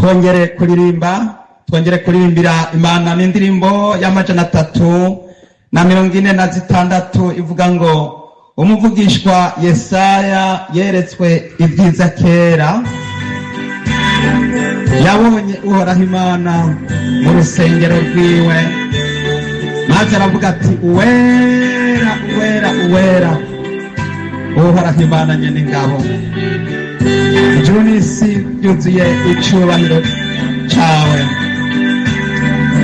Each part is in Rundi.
twongere kuririmbira Imana n'indirimbo y'amajana 346 ivuga ngo umuvugishwa Yesaya yeretswe ibyiza kera, yabonye uhoraho Imana mu rusengero rwiwe, maze aravuga ati uwera uwera uwera uhoraho Imana nyene ingabo, ijuru n'isi byuzuye icubahiro cawe.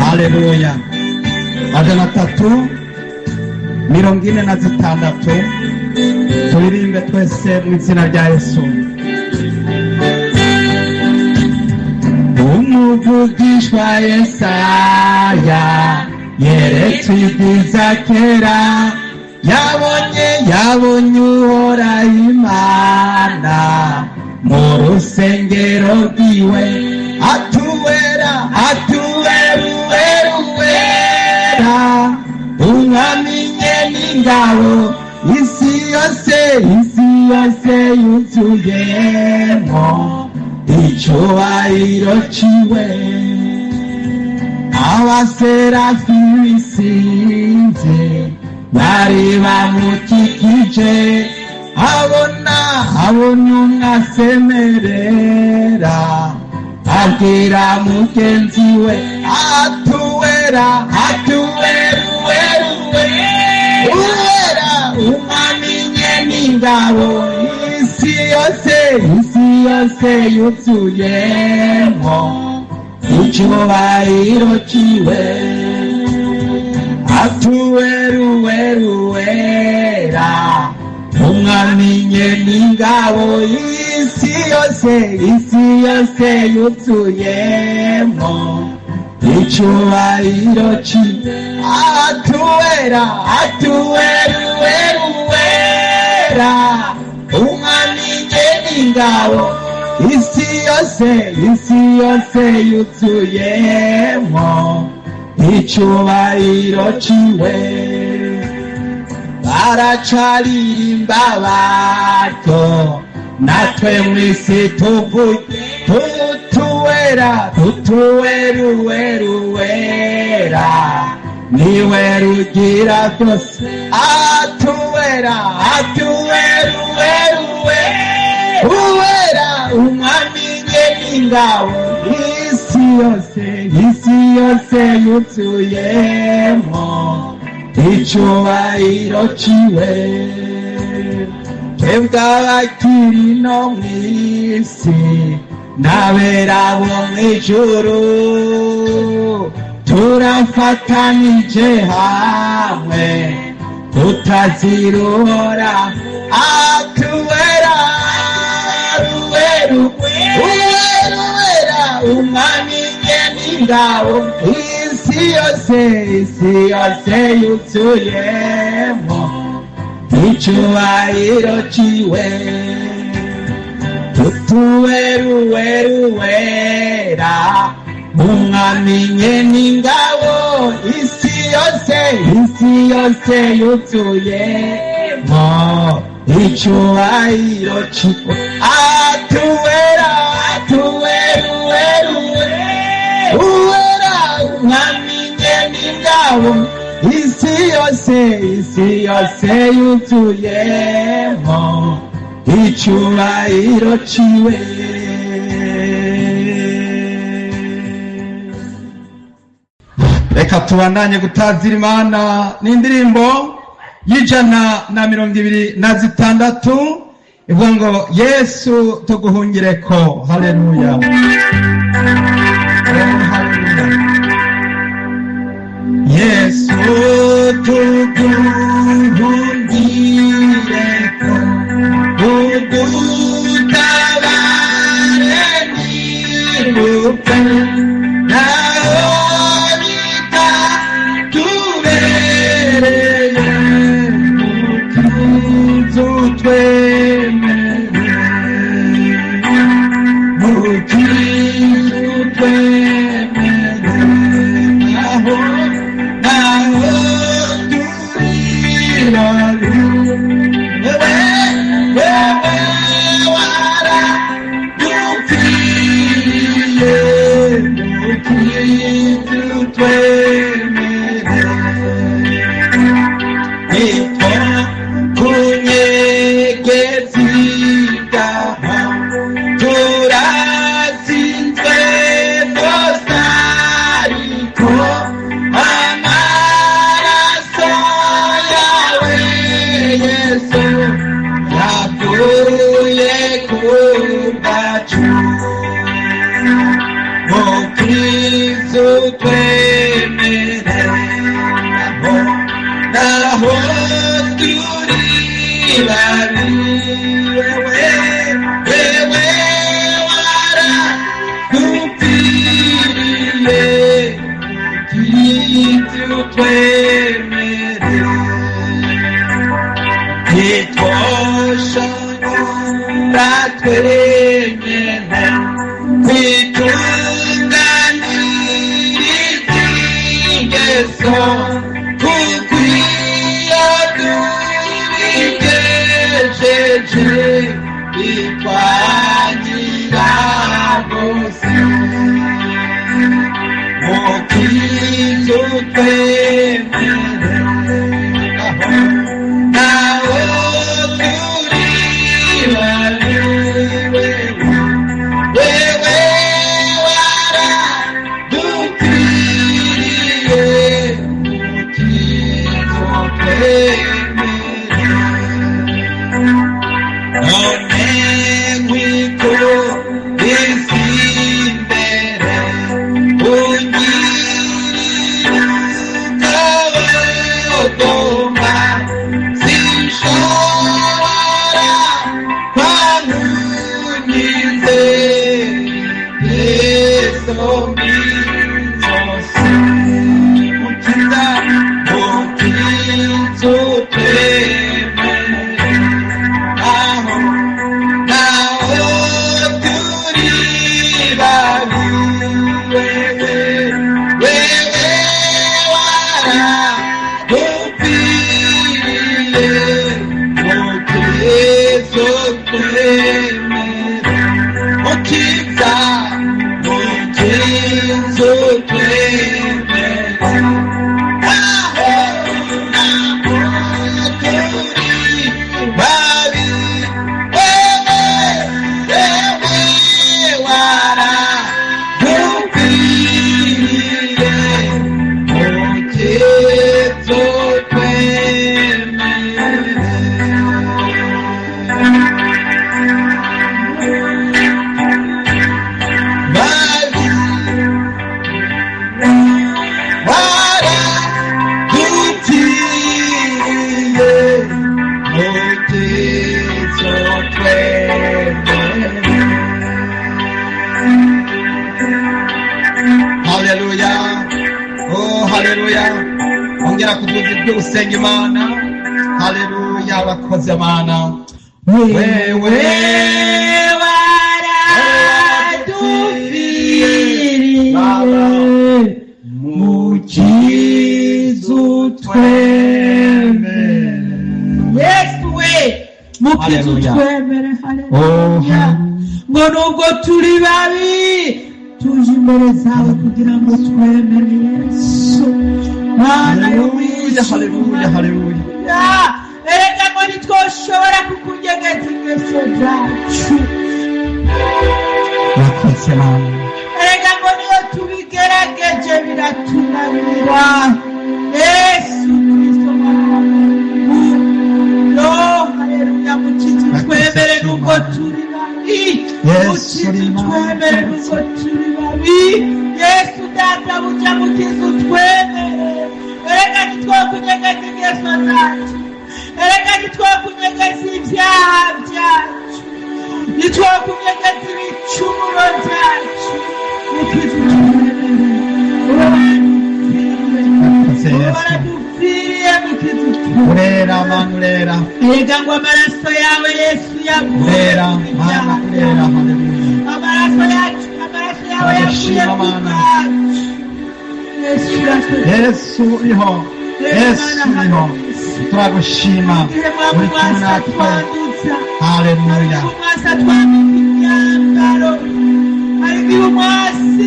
Haleluya. Majana 346 turirimbe twese mu izina rya Yesu. Umuvugishwa Yesaya yeretswe ibyiza kera, yabonye uhoraho Imana mu rusengero rwiwe, atuwera umwami nyene ingabo, isi yose yuzuyemo icubahiro ciwe. Abaserafi bisinze bari bamukikije, abona umwasemerera, abwira mugenzi we atuwera umwami nyene ingabo, isi yose yuzuyemo icubahiro ciwe. Atuwera umwami nyene ingabo, isi yose yuzuyemo icubahiro ciwe. Atuwera umwami nyene ingabo, isi yose yuzuyemo icubahiro ciwe. Baracaririmba bato, natwe mw'isi tuvuge tutuweruweruwera, niwe rugira byose. Atuwera umwami nyene ingabo, isi yose yuzuyemo icubahiro ciwe. Twebwe abakiri no mw'isi n'abera bo mw'ijuru, turafatanije hamwe tutazirora. Atuwera umwami nyene ingabo, isi yose yuzuyemo icubahiro ciwe. Tutuweruweruwera umwami nyene ingabo, isi yose yuzuyemo icubahiro ciwe. Atuwera umwami nyene ingabo, isi yose yuzuyemo icubahiro ciwe. Reka tubandanye gutazira Imana n'indirimbo y'126 ivuga ngo Yesu tuguhungireko. Haleluya. Yesu tuguhungireko, udutabare nirupe, naho bitatubereye mukizu twemere, naho turira, wewe wara dupfiriye. naho turi babi wewe waradupfiriye kitutwemere ntitwoshobora twenyene kwitunganiriza ingeso kuko iyo tubigejeje bitwangira rwose mukizo twemere naho turi babi wewe waradupfiriye mukizo twemere none nk'uko isi imbere ungirira ukabagomba sinshobora kwankunyize yesu zose mukiza mukizo twemere naho turi babi wewe waradupfiriye mukizo twemere mukiza mukizo twemere naho turi babi wewe waradupfiriye mukizo Hallelujah. Oh, hallelujah. Ongera kuvuza ibyo usenga Imana. Hallelujah, abakozi Imana. Wewe waradupfiriye mukizo twemere. Yesu we mukizo twemere. Hallelujah. Ngo nubwo turi babi tuje imbere zawe kugira ngo twemere Yesu. Hallelujah, hallelujah. Erega ngo ntitwoshobora kukunyegeza ingeso zacu. Wakoze Mana. Erega ngo niyo tubigerageje biratunanira. Yesu Kristo Mwana. No, hallelujah, mukizo twemere nubwo turi babi. Mukizo twemere nubwo turi babi. Yesu data buja mukizo twemere. Erega ntitwokunyegeza ingeso zacu. Erega ntitwokunyegeza ibyaha byacu. Ntitwokunyegeza ibicumuro byacu. Mukizo twemere. Waradupfiriye mukizo twemere. Urera abantu urera. Erega ngo amaraso yawe Yesu yavuye. Urera Mana urera. Hallelujah. Amaraso yawe yavuye ku bwacu. Yesu uriho. Yesu uriho. Turagushima uri kumwe natwe. Hallelujah.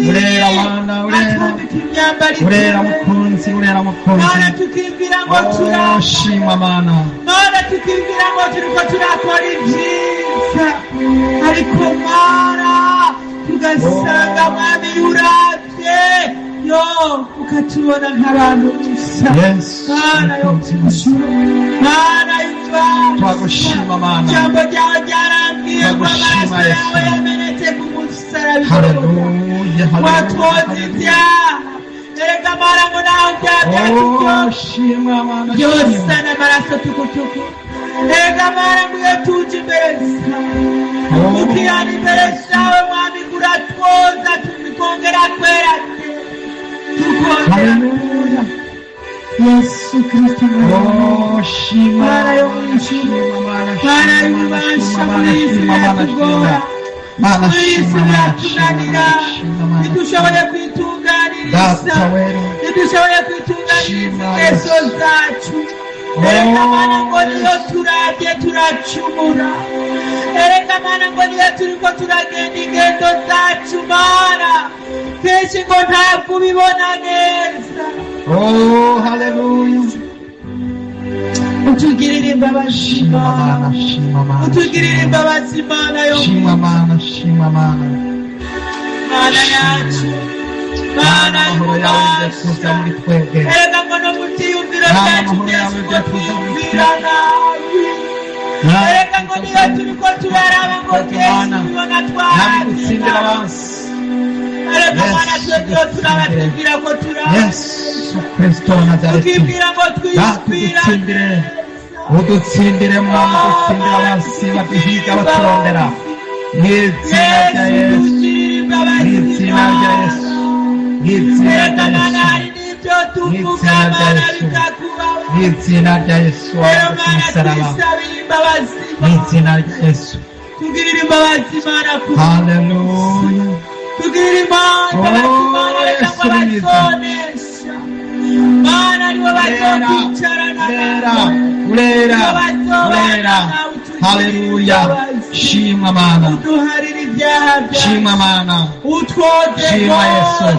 Urera Mana urera. Urera mukunzi urera mukunzi. Mana tukibwira ngo turashima Mana. Mana tukibwira ngo turiko turakora ibyiza. Ariko Mana tugasanga mwami uravye yo ukatubona nk'abantu gusa. Mana yo Mana y'Imana twagushima Mana. Jambo ryawe ryarambwiye ngo amaraso yawe yamenetse ku musaraba. Hallelujah, hallelujah. Watwoza ibyaha. erega mana ngo naho byacu shima mana byose n'amaraso tukutuku erega mana ngo iyo tuje imbere zawe tukiyana imbere zawe mwami kuratwoza tukongera kwerate tukongera Yesu Kristo shima mana yo mwishima mana y'ububasha muri isi iratugora muri isi iratunanira ntidushoboye kwitunganiriza ntidushoboye kwitunganiriza ingeso zacu erega mana ngo niyo turabye turacumura erega mana ngo niyo turiko turagenda ingendo zacu mana kenshi ngo ntabwo ubibona neza haleluya utugirire imbabazi mana utugirire imbabazi mana yo shima mana mana yacu mana y'ububasha erega ngo no mu byiyumviro byacu byose ngo twiyumvira nabi erega ngo niyo turiko turaraba ngo twese tubona twahatsira erega mana twebwe turaba twibwira ko Yesu Kristo wa Nazareti tukibwira ngo twiyumvira udutsindire mwana udutsindire abansi baduhiga baturondera n'izina rya Yesu n'izina rya Yesu n'izina rya Yesu n'izina rya Yesu wawe kumusaraba n'izina rya Yesu tugirire imbabazi mana haleluya tugirire imbabazi mana cyangwa basonesha mana nibo bazokwicarana urera haleluya shima mana uduharire ibyaha shima mana utwoze shima Yesu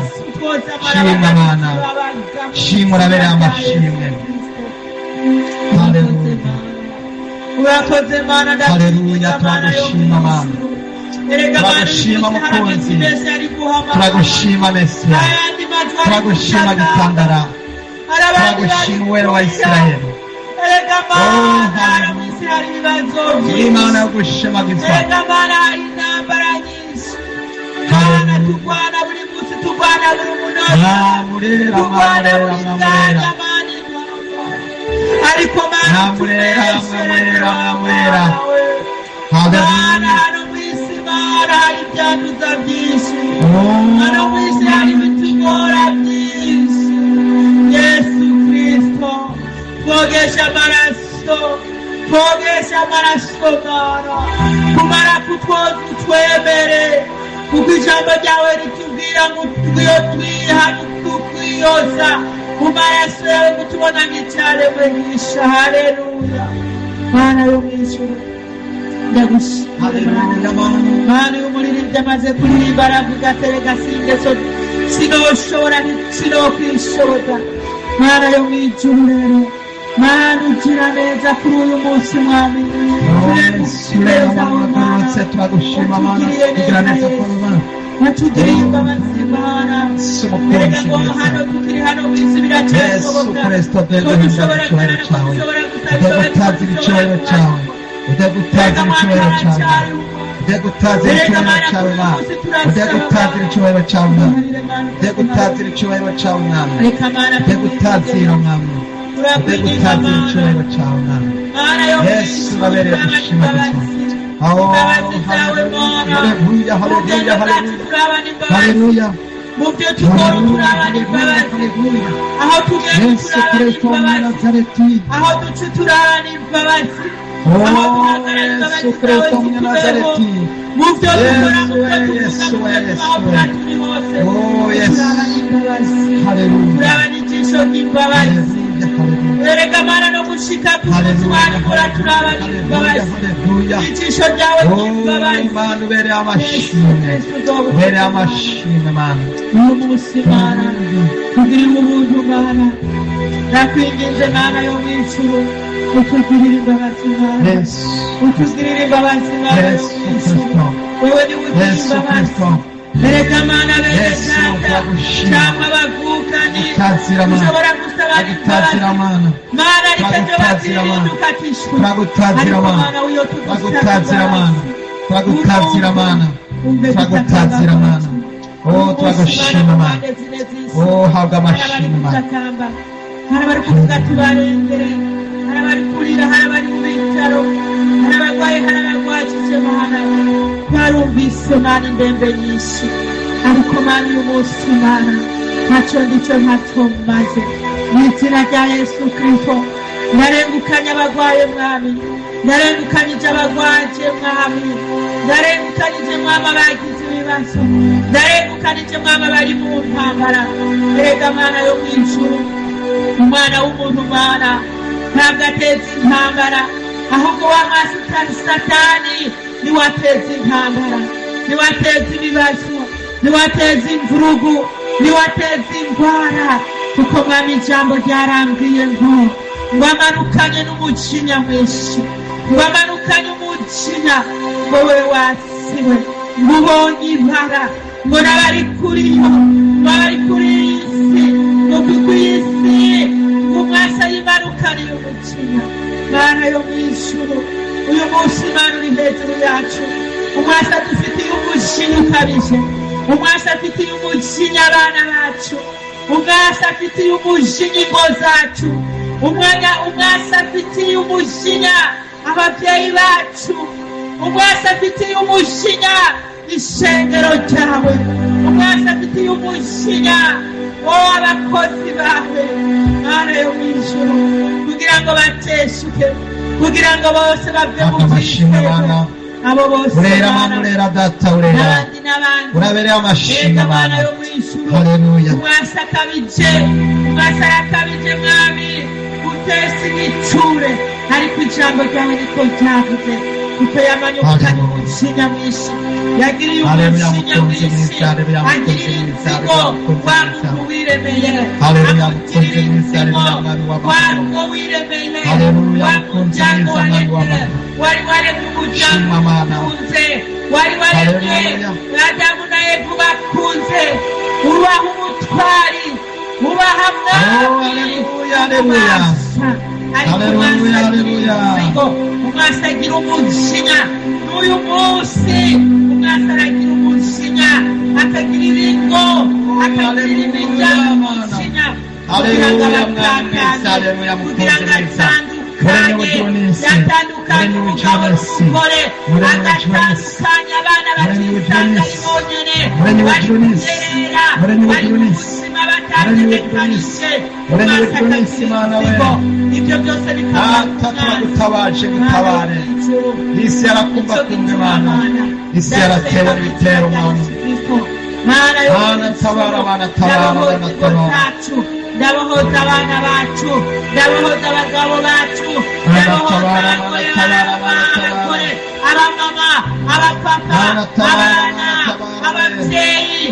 shima mana shima urabera amashimwe haleluya urakoze mana haleluya turagushima mana turagushima mukunzi turagushima Mesiya turagushima gitandara turagushima uwera wa Isiraheli Imana yo gushimagizwa turwana buri munsi turwana buri munota turwana buri mwanya ariko mana hano mu isi mana hari ibyanduza byinshi hano mu isi hari ibitugora byinshi Yesu Kristo twogesha amaraso mana kumara kutwoza utwemere kuko ijambo ryawe ritubwira ngo iyo twihana tukwiyoza mu maraso yawe ngo tubona nk'icyaremwe gisha haleluya mana yo mw'ijuru ndagushimira mana y'umuririmbyi amaze kuririmba aravuga aterega singeso sinoshobora sinokwishoboza mana yo mw'ijuru rero mana ugira neza kuri uyu munsi mwami turagushima mana ugira neza kuri mana watugiriye imbabazi mana erega ngo hano tukiri hano mu isi biracyashoboka ko dushobora kubona ko dushobora udagutazira icyubahiro cyawe udagutazira icyubahiro cyawe udagutazira icyubahiro cyawe mana udagutazira icyubahiro cyawe mana udagutazira icyubahiro cyawe mana udagutazira mwami udagutazira icyubahiro cyawe mana Yesu babereye gushimagizwa haleluya haleluya haleluya mubyo tukora turabana imbabazi aho tugenda turabana imbabazi aho duca turabana imbabazi aho duhagarara imbabazi mubyo dukora mubyo tuvuga aho turi hose turabana imbabazi turabana ijisho ry'imbabazi erega mana no gushika ku munsi wakora turabana imbabazi ijisho ryawe ry'imbabazi Imana ubereye amashimwe ubereye amashimwe mana uyu munsi mana tugirire ubuntu mana ndakwinginze mana yo mw'ijuru utugirire imbabazi mana utugirire imbabazi mana yo mw'ijuru wewe ni wugirire imbabazi erega mana bene data cyangwa abavukani ushobora gusaba imbabazi mana ariko ibyo bazirinduka tishwe ariko mana wiyo tugusaba imbabazi turagutazira mana Oh, turagushima Mana. Oh, habwa amashimwe Mana. hari abari kuvuga tubarengere, hari abari kurira, hari abari mu bitaro, hari abarwaye, hari abarwajije Mana. Twarumvise Mana indembe nyinshi, ariko Mana uyu munsi Mana ntacyo ndicyo ntacyo maze. Mu izina rya Yesu Kristo narengukanye abarwaye Mwami, narengukanyije abarwaje Mwami, narengukanyije Mwami abagize ibibazo, narengukanyije Mwami abari mu ntambara. Erega Mana yo mu ijuru, umwana w'umuntu Mana ntabwo ateza intambara, ahubwo w'amasitani Satani niwe ateza intambara, niwe ateza ibibazo, niwe ateza imvurugu, niwe ateza indwara. Kuko Mwami ijambo ryarambwiye ngo wamanukanye n'umujinya mwinshi, wamanukanye umujinya ngo we wasiwe, ngo ubonye ibara, ngo n'abari kuri yo, n'abari kuri iyi si, ngo ku isi ngo umwasa yimanukaniye umujinya. Mana yo mu ijuru, uyu munsi Mana uri hejuru yacu, umwasa dufitiye umujinya ukabije, umwasa afitiye umujinya abana bacu, umwasa afitiye umujinya ingo zacu, umwasa afitiye umujinya ababyeyi bacu, umwasa afitiye umujinya ishengero ryawe, umwasa afitiye umujinya abakozi bawe. Mana yo mu ijuru, kugira ngo bateshuke, kugira ngo bose bave mu byizere, abo bose urera data, urera urabereye amashimwe Mana. Haleluya. umwasa akabije, umwasa yakabije Mwami utesa ibicure, ariko ijambo ryawe niko ryavuze, kuko yamanyukanye umujinya mwinshi, yagiriye umujinya mwinshi, agiriye inzigo wa muntu wiremeye, amugiriye inzigo wa rugo wiremeye, wa muryango waremye, wari waremye umuryango ukunze, wari waremye Adamu na Eva bakunze, ubaha umutwari, ubaha Mwami, ariko umwasa agira umujinya. N'uyu munsi umwasa aragira umujinya, akagira ibingo, akagira imiryango umujinya, kugira ngo abatangane, kugira ngo atandukanye, yatandukanye umugabo n'umugore, agatandukanya abana bakisanga ibonyene, bari kugerera, bari ubuzima batandukanyije. Umwasa akagira ibyo byose turagutabanje gutabare. Isi yarakumva kumva Mana, isi yaratera ibitero Mana. Mana tabara, Mana tabara, Mana tabara. Ndabohoza abana bacu, ndabohoza abagabo bacu, ndabohoza abagore, abagore, abamama, abapapa, abana, ababyeyi.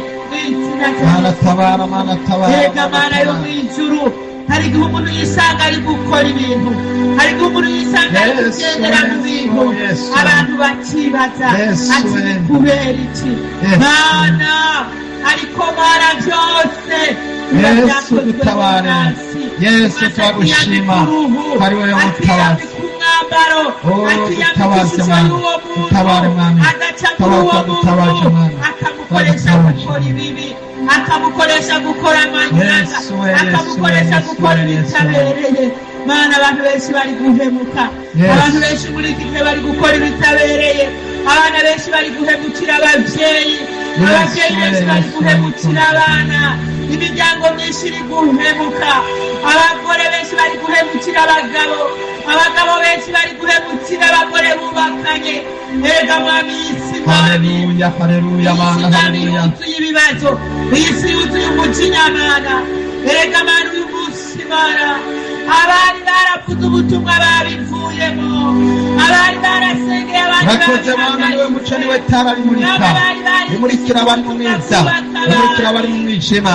Mana tabara, Mana tabara. Erega Mana yo mu ijuru, hari igihe umuntu yisanga ari gukora ibintu, hari igihe umuntu yisanga ari kugendera mu bintu, abantu bakibaza ati ni kubera iki Mana, ariko Mana byose Yesu dutabare, Yesu turagushima, ari wowe mutabazi. Dutabaze Mana, dutabare Mana, dutabaje Mana, akamukoresha gukora ibibi, akamukoresha gukora amanyanga, akamukoresha gukora ibitabereye. Mana abantu benshi bari guhemuka, abantu benshi muri iki gihe bari gukora ibitabereye, abana benshi bari guhemukira ababyeyi, ababyeyi benshi bari guhemukira abana, imiryango myinshi iri guhemuka, abagore benshi bari guhemukira abagabo, abagabo benshi bari guhemukira abagore bubakanye. Erega Mwami isi Mwami, haleluya Mana, haleluya. yuzuye ibibazo, isi yuzuye umujinya Mana. Erega Mana uyu munsi Mana, abari baravuze ubutumwa babivuyemo, abari barasengeye abandi Rakoze Mana, niwe muco, niwe tara rimurika, rimurikira abari mu mwiza, rimurikira abari mu mwijima,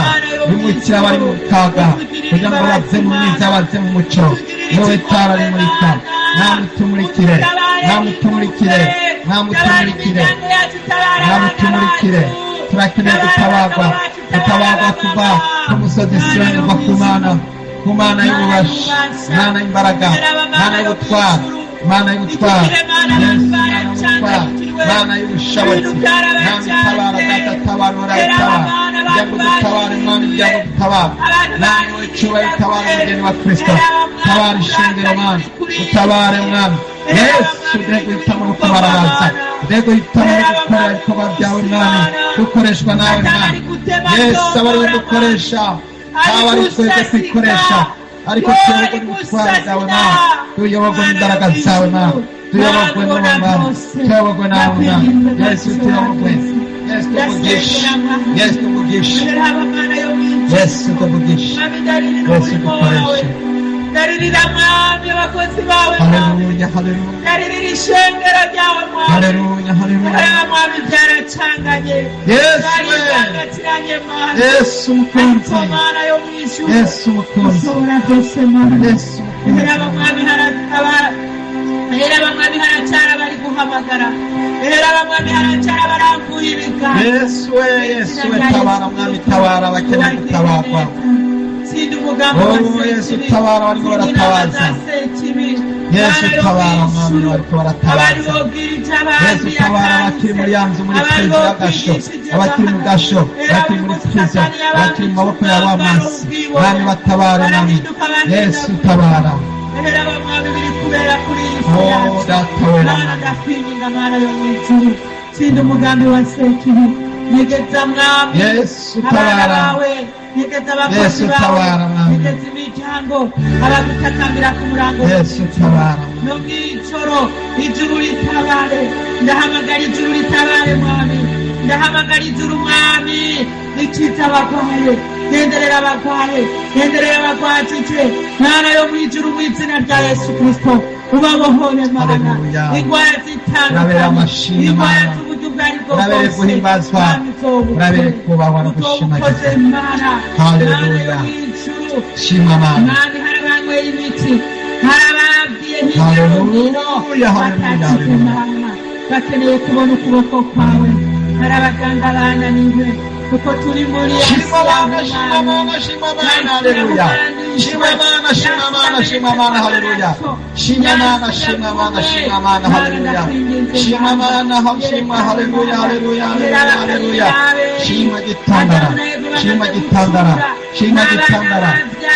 rimurikira abari mu kaga, kugira ngo bave mu mwiza baze mu muco. Niwe tara rimurika, namutumurikire, namutumurikire, namutumurikire, namutumurikire. Turakeneye gutabarwa, gutabarwa kuva ku musozi Siyoni, kuva ku Mana, ku Mana y'ububasha, Mana y'imbaraga, Mana y'ubutwari, Mana y'ubutware, Yesu Mana y'ubutware, Mana y'ubushobozi, Mwami tabara data tabara urayitabara, ujya kudutabara Mwami ujya kudutabara, Mwami w'icyubahiro tabara umugeni wa Kristo, tabara ishengero Mwami, utabare Mwami, Yesu ugiye guhitamo no kubarabaza, ugiye guhitamo no gukora ibikorwa byawe Mwami, dukoreshwa nawe Mwami, Yesu aba ariwe dukoresha, aba ari twebwe twikoresha, ariko tuyobogwe n'ubutware bwawe Mwami, tuyobogwe n'imbaraga zawe Mwami, tuyobogwe n'uwo Mwami, tuyobogwe nawe Mwami, Yesu tuyobogwe, Yesu tuvugishe, Yesu tuvugishe, Yesu tuvugishe, Yesu dukoreshe. Daririra Mwami abakozi bawe Haleluya, haleluya. Daririra ishengero ryawe Mwami. Haleluya, haleluya. Mwami byaracanganye. Yesu mukunzi. Yesu mukunzi. Yesu. Era Mwami haratabara. Era Mwami haracara bari guhamagara. Era Mwami haracara barambuye ibiganza. Yesu tabara Mwami tabara abakeneye gutabarwa. Oh Yesu tabara bariko baratabaza, Yesu tabara Mwami bariko baratabaza, Yesu tabara abakiri muri ya nzu muri prison y'agasho, abakiri mu gasho, abakiri muri prison, abakiri mu maboko ya b'amazi, Mwami batabare Mwami, Yesu tabara. Oh data wera Mwami, sinda umugambi wa sekibi, nyegeza Mwami, Yesu tabara. Yesu tabara Mwami, Yesu imiryango abagutakambira ku murango, Yesu tabara no mw'ijoro ijuru ritabare, ndahamagara ijuru ritabare Mwami, ndahamagara ijuru Mwami rikita abagwaye, genderera abagwaye, genderera abagwajije, Mana yo mw'ijuru mw'izina rya Yesu Kristo ubabohore Mana, ingwara zitandukanye, ingwara z'uburyo bwari bwo urabere guhimbazwa, urabere kubahwa no gushimagiza. Haleluya, shima Mana. Harabanywe imiti, harababwiye haleluya, haleluya, bakeneye kubona ukuboko kwawe, harabaganga bananiwe kuko turi muri shima Mana, shima Mana, shima Mana, haleluya, shima Mana, shima Mana, shima Mana, haleluya, shima Mana, shima Mana, shima Mana, haleluya, shima Mana, shima, haleluya, haleluya, haleluya, shima gitandara, shima gitandara, shima gitandara,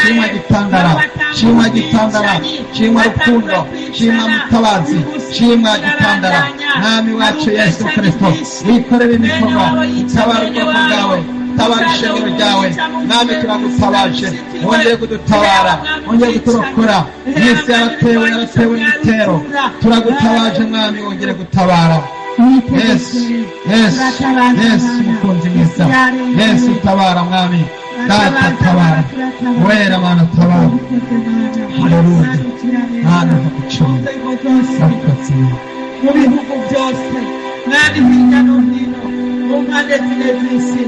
shima gitandara, shima gitandara, shima rukundo, shima mutabazi, shima gitandara, Mwami wacu Yesu Kristo, wikorere imikorwa, utabara ubwoko bwawe, utabara ishengero ryawe, Mwami turagutabaje, wongeye kudutabara, wongeye kuturokora, mwese yaratewe n'ibitero, turagutabaje Mwami wongere gutabara. Yesu, Yesu, Yesu mukunzi mwiza, Yesu tabara Mwami, data tabara, wera Mana tabara, haleluya, Mana hakuchoma, hakukatsima. Mu bihugu byose Mwami hirya no hino mu mpande zine z'isi,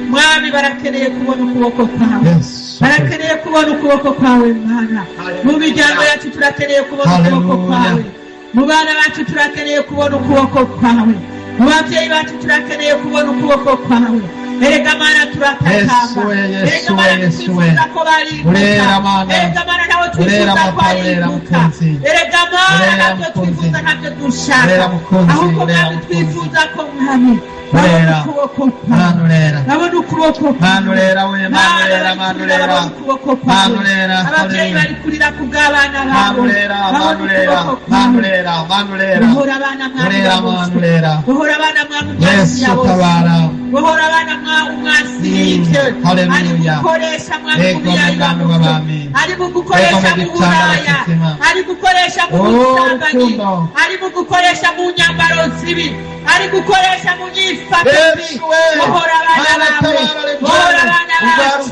Mwami barakeneye kubona ukuboko kwawe, barakeneye kubona ukuboko kwawe Mana, mu miryango yacu turakeneye kubona ukuboko kwawe, mu bana bacu turakeneye kubona ukuboko kwawe, mu babyeyi bacu turakeneye kubona ukuboko kwawe. Erega Mana turatakamba, erega Mana twifuza ko urera Mana, erega Mana nawe twifuza ko aribuka, erega Mana natwe twifuza natwe dushaka, ahubwo Mwami twifuza ko Mwami urera, Mana urera, nabona ukuboko Mana urera, we Mana urera, Mana urera, Mana urera, ababyeyi bari kurira ku bw'abana babo, Mana urera, Mana urera, Mana urera, Mana urera, bohora abana Mwami, Mana urera, bohora abana Mwami, Yesu tabara, bohora abana umwasirike, ari gukoresha Mwami mu biyayibamutwe, ari gukoresha mu buraya, ari gukoresha mu busambanyi, ari gukoresha mu nyambaro zibi, ari gukoresha mu nyifato mbi. Bohora abana bawe, bohora abana bacu,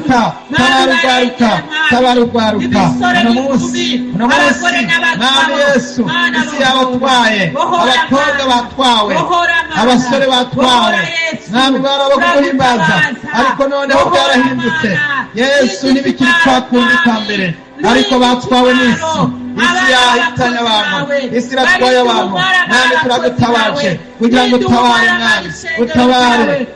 tabarugwaruka, imisore n'inkumi, abagore n'abagabo, Yesu, isi yabatwaye, abakobwa batwawe, abasore batwawe, Mwami baraba kuguhimbaza, ariko noneho byarahindutse. Yesu ntibikiri kwa kundi kwa mbere, ariko batwawe n'isi, isi yahitanye abantu, isi iratwaye abantu. Mwami turagutabaje kugira ngo utabare mwami,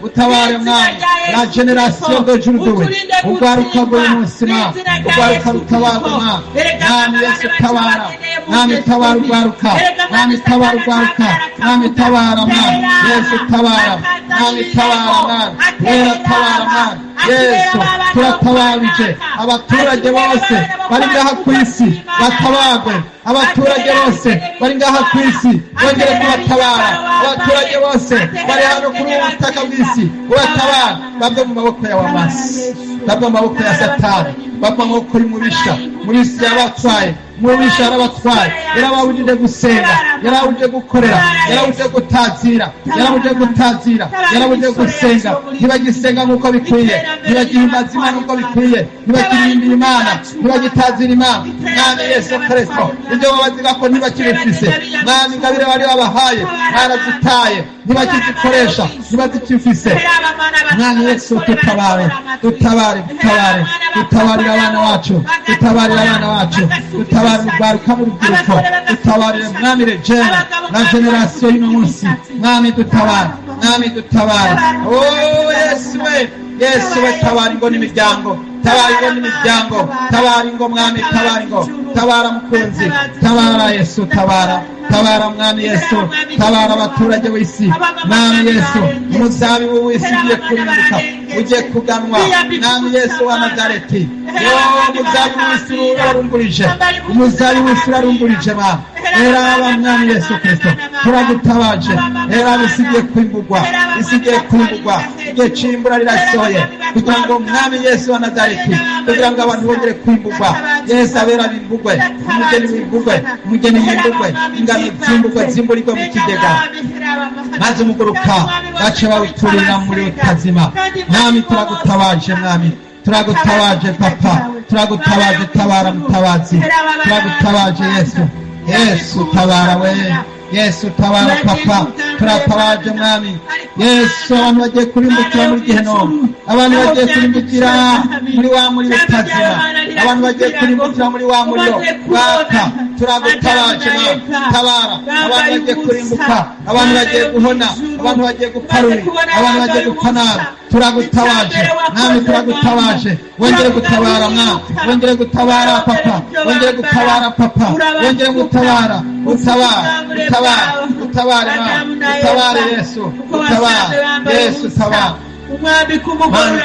utabare mwami la generation d'aujourd'hui, ugwaruka bw'uyu munsi mwami, ugwaruka rutabarwa mwami. Mwami Yesu tabara, mwami tabara ugwaruka, mwami tabara ugwaruka, mwami tabara mwami Yesu tabara, mwami tabara mwami, wera tabara mwami Yesu. Turatabarije abaturage bose bari ngaha ku isi batabagwe, abaturage bose bari ngaha ku isi bongere kubatabara, abaturage bose bari hano kuri ubu butaka bw'isi ubatabara, bave mu maboko y'abamasi, bave mu maboko ya Satani, bave mu maboko y'umubisha. Muri isi yabatwaye, umubisha yarabatwaye, yarababujije gusenga, yarabujije gukorera, yarabujije gutazira, yarabujije gusenga. Ntibagisenga nk'uko bikwiye, ntibagihimbaza Imana nk'uko bikwiye, ntibagirimbira Imana, ntibagitazira Imana. Mwami Yesu Kristo, ibyo babaziga ko ntibakibifise, mwami ingabire bari babahaye barazitaye, ntibakizikoresha, ntibazikifise. Mwami Yesu tutabarira abana bacu, tutabarira abana bacu, tutabarira urwaruka mu rubyiruko, tutabarira mwami rejera na generasiyo y'uno munsi. Mwami dutabara, mwami dutabara. Oh Yesu we, Yesu we, tabara ingo n'imiryango, tabara ingo n'imiryango, tabara ingo mwami, tabara ingo, tabara mukunzi, tabara Yesu, tabara mwami Yesu, tabara abaturage w'isi. Mwami Yesu, umuzabibu w'isi ugiye kurimbuka, ugiye kuganwa. Mwami Yesu wa Nazareti, umuzabibu w'isi urarungurije, umuzabibu w'isi urarungurije mwami. Eraba mwami Yesu Kristo, turagutabaje. Eraba isi igiye kwimbugwa, isi igiye kwimbugwa, igihe cimbura rirasoye, kugira ngo mwami Yesu wa Nazareti, kugira ngo abantu bongere kwimbugwa. Yesu abera bimbugwe, umugeni wimbugwe, umugeni wimbugwe, ingano zimburirwe mu kigega, maze umuguruka bace bawuturira muri utazima. Mwami turagutabaje, mwami turagutabaje papa, turagutabaje, tabara mutabazi, turagutabaje Yesu. Yesu tabara we, Yesu tabara papa, turatabaje mwami Yesu. Abantu bagiye kurimbukira muri Gehinomu, abantu bagiye kurimbukira muri wa muri utazima, abantu bagiye kurimbukira muri wa muriro waka. Turagutabaje mwami, tabara abantu bagiye kurimbuka, abantu bagiye guhona, abantu bagiye guparura, abantu bagiye gupanara. Turagutabaje mwami, turagutabaje. Wongere gutabara mwami, wongere gutabara papa, wongere gutabara papa, wongere gutabara, utabare mwami, utabare Yesu, utabare Yesu, tabara umwami kumugorora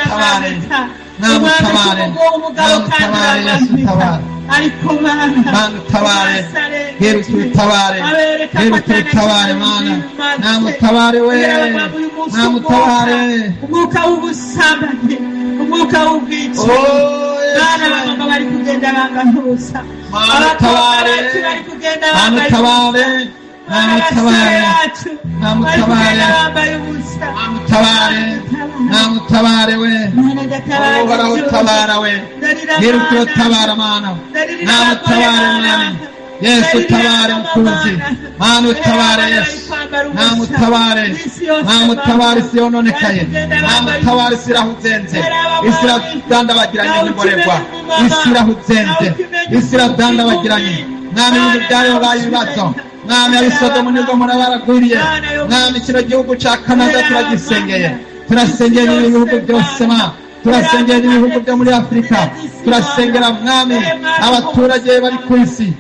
Yesu, tabara ariko Mana utabare, Yesu utabare, Mana namutabare we, namutabare. Umwuka w'ubusambanyi, umwuka w'ubwicanyi, Mana abaganga bari kugenda bangahuza, abakobwa bacu bari kugenda bangahuza, namutabare we, uhoraho utabara we, Yesu utabara Mana, namutabare mwami Yesu, utabare mukunzi, Mana utabare Yesu, namutabare, namutabare isi yononekaye, namutabare isi irahuzenze, isi iradandabagiranye nk'imborerwa, isi irahuzenze, isi iradandabagiranye. Mwami ibintu byayo baye ibibazo, mwami abisodomu nibwo murabaragwiriye. Mwami kino gihugu ca Canada turagisengeye, turasengeye n'ibihugu byose mwami, turasengeye n'ibihugu byo muri Afurika, turasengera mwami abaturage bari ku isi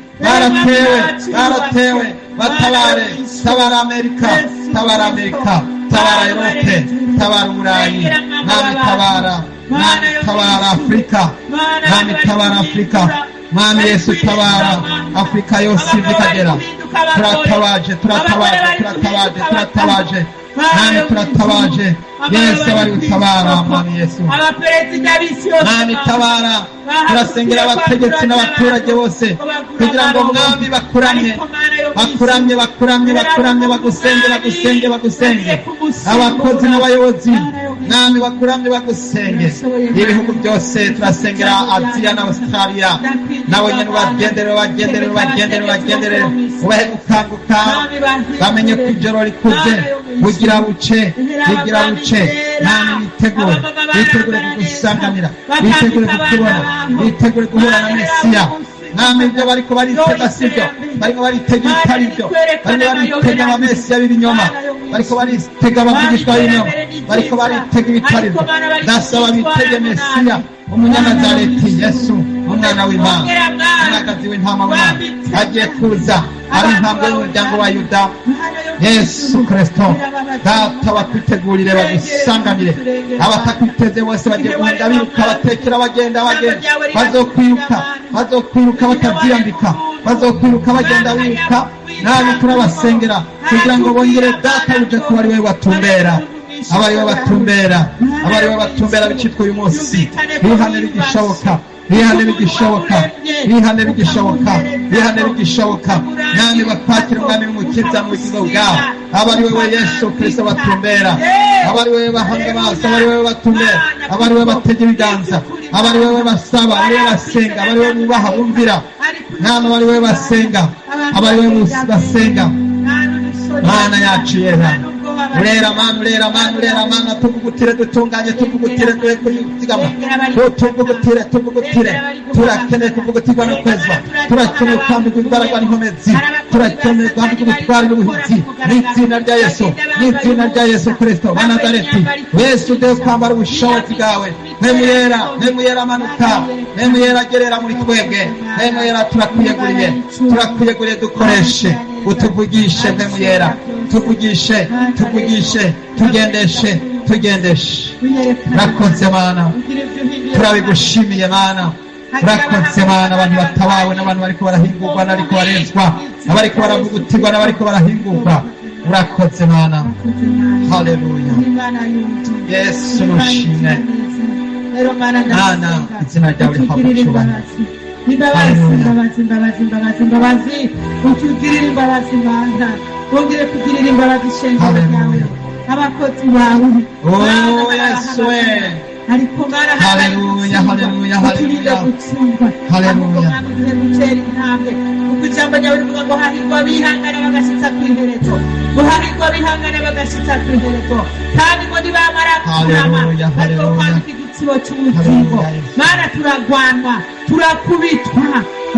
baratewe, batabare, tabara Amerika, tabara Amerika, tabara Europe, tabara Uburayi, mwami tabara, mwami tabara Afurika, mwami tabara Afurika. Mwami Yesu tabara Afurika yose ikagera. Turatabaje, mwami turatabaje Yesu, bari utabara mwami Yesu, mwami tabara. Turasengera abategetsi n'abaturage bose kugira ngo mwami bakuramye, bagusenge. Abakozi n'abayobozi mwami bakuramye, bagusenge. Ibihugu byose turasengera Aziya na Australia, nawe nyine ubagendere, ubahe gukanguka, bamenye ko ijoro rikuze, bugira buce. Mwami bitegure kugusanganira, bitegure kukubona, bitegure guhura na Mesiya. mwami ibyo bariko baritega sibyo, bariko baritega ibitari byo, bariko baritega amamesi y'ibinyoma, bariko baritega abavugishwa b'ibinyoma, bariko baritega ibitari byo. Ndasaba bitege Mesiya umunyanazareti Yesu umwana w'Imana, umwagazi w'intama w'Imana agiye kuza, ari intambwe y'umuryango wa Yuda. Yesu Kristo data bakwitegurire bagusanganire, abatakwiteze bose bagiye guhenda biruka batekera bagenda bazokwiruka batabyiyambika, bazokwiruka bagenda biruka. Nawe turabasengera kugira ngo bongere data uje kuba ari we batumbera, abari we batumbera, abari we batumbera bicitwa uyu munsi. Bihane bigishoboka, bihane bigishoboka, bihane bigishoboka, bihane bigishoboka. Nani bakwakira umwami n'umukiza mu bugingo bwawe, abari wewe Yesu Kristo batumbera, abari wewe bahanga amaso, abari wewe batumbera, abari wewe batega ibiganza, abari wewe basaba, abari wewe basenga, abari wewe bubaha bumvira, nani abari wewe basenga, abari wewe basenga. Mana yacu yera, urera Mana, urera Mana, urera Mana, tuvugutire dutunganye, tuvugutire dore kuyizigama, tuvugutire, turakeneye kuvugutirwa no kwezwa, turakeneye kwambika imbaraga n'inkomezi, turakeneye kwambika ubutwari n'ubuhizi, n'izina rya Yesu, n'izina rya Yesu Kristo wa Nazareti. Yesu ugiye kwambara ubushobozi bwawe, mpemu yera manuka, mpemu yera gerera muri twebwe, mpemu yera turakwiyeguriye dukoreshe, utuvugishe mpemu yera, tuvugishe, tugendeshe. Urakoze Mana, turabigushimiye Mana, urakoze Mana. Abantu batabawe n'abantu bariko barahingurwa, n'abariko barezwa, n'abariko baravugutirwa, n'abariko barahingurwa, urakoze Mana. Haleluya. Yesu nushimwe Mana, izina ryawe rihabwe icyubahiro. Imbabazi utugirire imbabazi Mana, wongere kugirira imbabazi ishengero ryawe, abakozi bawe. Yesu we, ariko Mana, haleluya, haleluya, haleluya, haleluya. Gutera intambwe kuko ijambo ryawe rivuga ngo hahirwa bihangana bagashitsa ku iherezo, hahirwa bihangana bagashitsa ku iherezo, kandi ngo nibamara kurama ariko kwandika igisibo cy'ubugingo. Mana, turagwanwa, turakubitwa,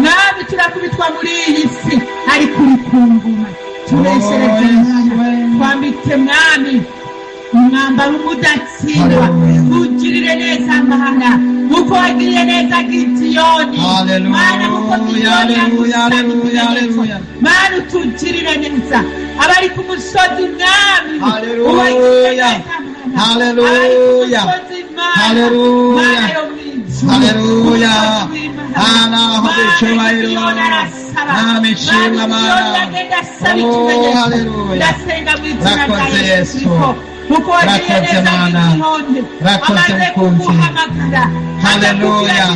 nabi turakubitwa muri iyi si, ariko uri ku ngoma. Tureshereze Mana, twambike Mwami umwambaro umudatsindwa, ugirire neza Mana, uko wagiriye neza Gideyoni. Mana, uko Gideyoni yagusanze, Mana utugirire neza abari ku musozi Mwami, haleluya, haleluya, haleluya, haleluya. Mana haleluya, Nami shimwa Mana, oh haleluya. Urakoze Yesu, urakoze Mana, urakoze Mukunzi. Haleluya,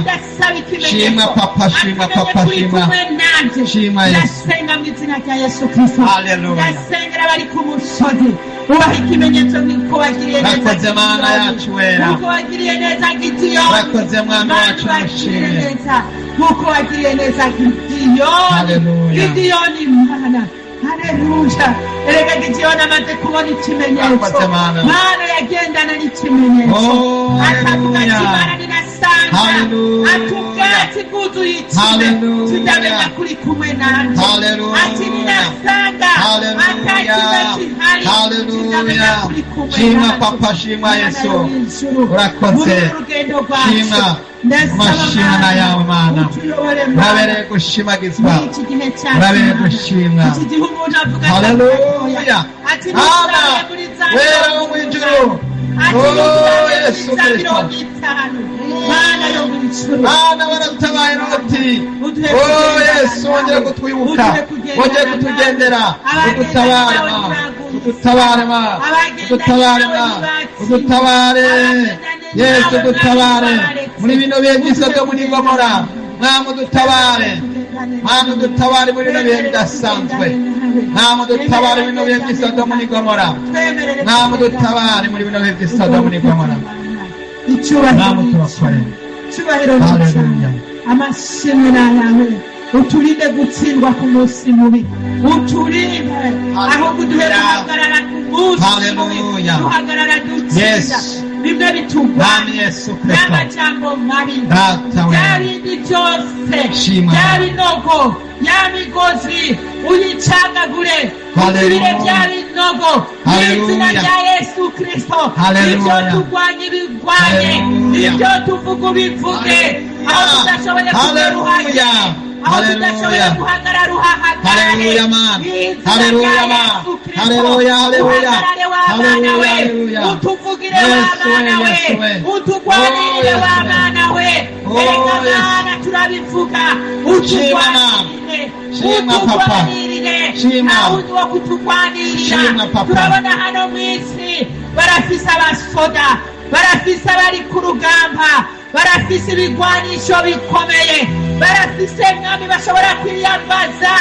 shima Papa, shima Papa, shima Yesu. Ndasenga mu izina rya Yesu Kristo, haleluya. Ndasengera abari ku musozi, ubaha ikimenyetso nk'uko wagiriye neza. Urakoze Mana yacu wera, uko wagiriye neza Gideyoni. urakoze Mwami wacu mushimye, uko wagiriye neza Gideyoni Mana. Haleluya. Erega Gideyoni amaze kubona ikimenyetso, Mana yagendana n'ikimenyetso, akavuga ati Mana ninasanga atubwatsi bwuzuye ikime, tudamenya kuri kumwe nanjye, ati ninasanga atakime kihari, tudamenya kuri kumwe nanjye. Shima Papa, shima Yesu, urakoze, shima mashimana yawe Mana, urabereye gushimagizwa, urabereye gushimwa. Haleluya, Mana wera wo mw'ijuru, oh Yesu Kristo. Mana waratabaye noti, oh Yesu wongere kutwibuka, wongere kutugendera, udutabare Mana, udutabare Mana, udutabare Mana, udutabare Yesu, udutabare muri bino bihe by'Isodomu n'Igomora. Mwami udutabare, Mana udutabare muri bino bihe bidasanzwe, Mwami udutabare muri bino bihe by'Isodomu n'Igomora, Mwami udutabare muri bino bihe by'Isodomu n'Igomora. Mwami tubakore, haleluya. Amashimwe yawe, uturinde gutsindwa ku munsi mubi, uturinde aho kuduhera guhagarara ku munsi mubi, duhagarara dutsinda. bimwe bitugwa Mwami Yesu Kristo. n'amajambo mabi Data we. bya bindi byose Shima. bya binogo ya migozi uyicagagure Hallelujah. ugirire bya binogo n'izina Hallelujah. rya Yesu Kristo. Hallelujah. Ibyo turwanye ibigwanye, Hallelujah. ibyo tuvuga ubivuge, aho tudashoboye kugaruhanya, Hallelujah. aho tudashoboye Hallelujah. guhagarara uhahagarare. Hallelujah, man. N'izina Hallelujah, rya man. Yesu Kristo. Hallelujah, hallelujah. Uhagarare w'abana Hallelujah, we, hallelujah. utuvugire Yes, w'abana we, we, yes, we. utugwanirire Oh, yes, we. w'abana we. Oh, Erega yes. Mana turabivuga, Shima, man. utugwanirire, Shima, Papa. utugwanirire, Shima. nta wundi wo kutugwanirira. Shima, Papa. Turabona hano mu isi barafise abasoda, barafise abari ku rugamba, barafise ibigwanisho bikomeye, barafise mwami bashobora kwiyambaza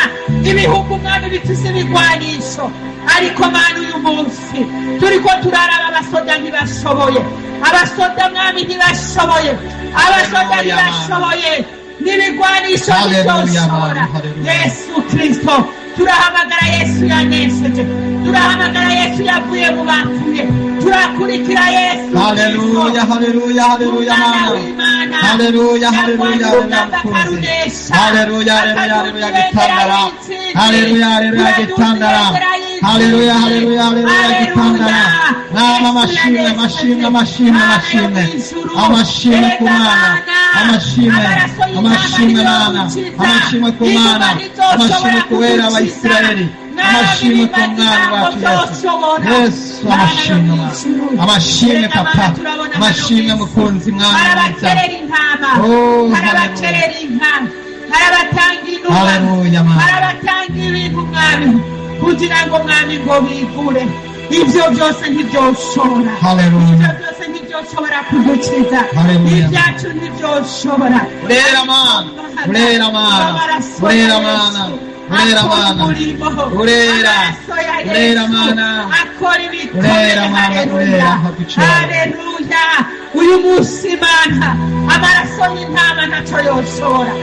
ibihugu mwami bifise ibigwanisho. Ariko Mana uyu munsi turiko turaraba abasoda ntibashoboye, abasoda mwami ntibashoboye, abasoda Hallelujah, ntibashoboye, n'ibigwanisho Hallelujah, ntibyoshobora. hallelujah. Yesu Kristo, turahamagara Yesu yanesheje, turahamagara Yesu yavuye mu bapfuye, turakurikira Yesu Kristo. Hallelujah, hallelujah, hallelujah, Umwana Mana. w'Imana, Hallelujah, hallelujah, yarwanya urugamba hallelujah, akarunesha, Hallelujah, hallelujah, hallelujah, akadutembera gitandara. y'intsinzi, Hallelujah, hallelujah, gitandara. akadutembera y'intsinzi. Hallelujah, hallelujah, hallelujah, gitandara. Nama amashimwe, amashimwe, amashimwe, amashimwe. Amashimwe ku Mana. Amashimwe, amashimwe Mana. Amashimwe ku Mana. Amashimwe ku wera Abayisiraheli. Amashimwe ku Mwami wacu Yesu. Yesu, amashimwe Mana. Amashimwe Papa. Amashimwe mukunzi Mwami mwiza. Harabakerera intama, Oh, harabakerera inka, harabatanga inuma, Hallelujah, Mana. harabatanga ibintu Mwami, kugira ngo Mwami ngo bigure. Ibyo byose ntibyoshobora, Hallelujah. ibyo byose ntibyoshobora kudukiza, Hallelujah. ibyacu ntibyoshobora. Urera Mana. Urera Mana. Urera Mana. Urera Mana. Urera. Urera Mana. akora ibikomeye. Urera Mana. Urera. Haducera. Haleluya. Uyu munsi Mana, amaraso y'intama ntacyo yoshobora,